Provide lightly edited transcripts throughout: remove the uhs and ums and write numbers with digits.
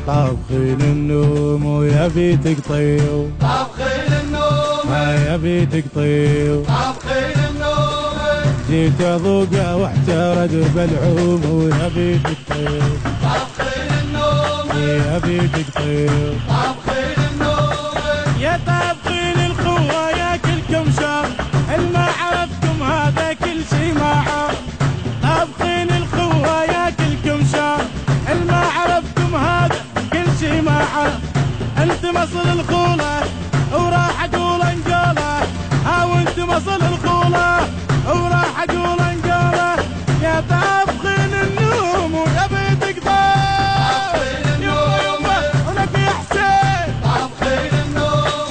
طابخين النوم ويا بيتك طيو، طابخين النوم يا بيتك طيو، طابخين النوم جيت اذوقه واحترد بالعوم ويا بيتك طيو، طابخين النوم يا بيتك طيو، طابخين النوم يا طابخين القوة يا كلكم شر، الما عرفتم هذا كل شي ما عار. طابخين القوة يا كلكم شر، الما عرفتم هذا كل شي ما عار. انت مصل الخولة وراح اقول انقوله، وانت مصل الخولة وراح اقول انقوله. يا طابخين النوم ويا بيتك طيب، يما ولك يا حسين طابخين النوم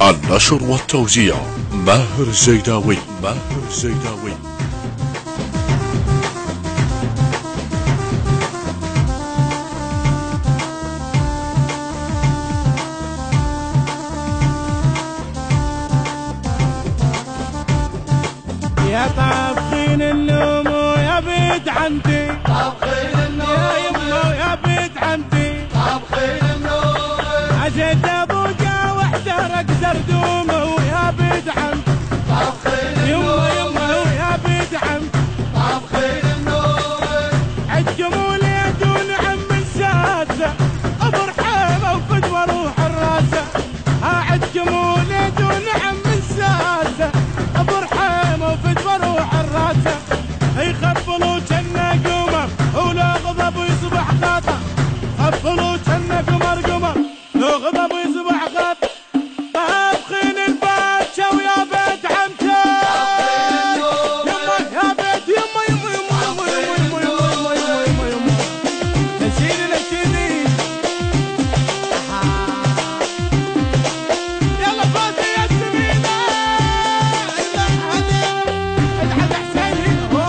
النشر والتوزيع ماهر الزيداوي. ماهر الزيداوي. يا طابخين النوم ويا بيت عمتي، طابخين النوم يا يما ويا بيت عمتي، طابخين النوم عجيت ابوقه واحترق زردومه ويا بيت عمتي، طابخين يما النوم يما ويا بيت عمتي. طابخين النوم عدكم وليد ونعم الساسه، ابو رحيمه وفدوه روح الراسه. عدكم وليد ونعم الساسه، ابو رحيمه وفدوه روح الراسه. يخفلوا جنة قمر ولو غضب ويصبح خطر، خفلوا جنة قمر قمر لو غضب ويصبح خطر. طابخين الباشا ويا بيت عمته، يما يا بيت يما يما يما يما يما يما يما يما يما. نشيني نشيني يلا فوزي يا السمينة، ادعد حسين هنا.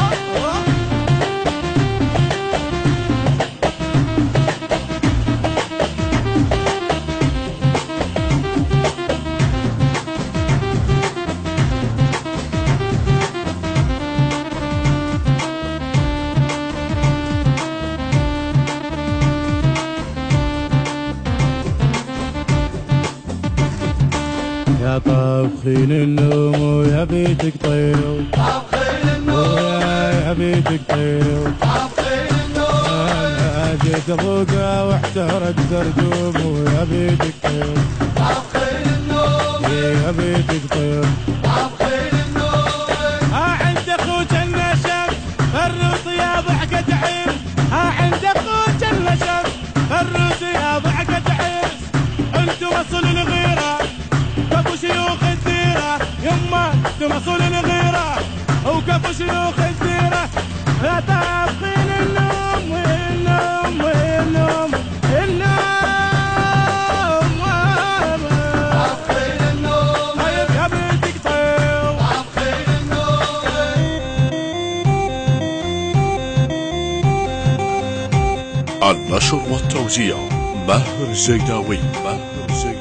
يا طابخين النوم ويا بيتك طيو، طابخين النوم يا بيتك طيو. طابخين النوم انا جيت ابوقه واحترق زردوم ويا بيتك طيو، طابخين النوم يا بيتك طيو. طابخين النوم عند اخوك النشم فروس يا ضحكة عيس، عند اخوك النشم فروس يا ضحكة عيس. انتم اصل الغيرة كفو شيوخ الديرة، يما انتم اصل الغيرة وكفو شيوخ الديرة. يا طابخين النوم والنوم والنوم النوم، طابخين النوم طيب يا بيتك طيب. طابخين النوم النشر والتوزيع ماهر الزيداوي. ماهر الزيداوي.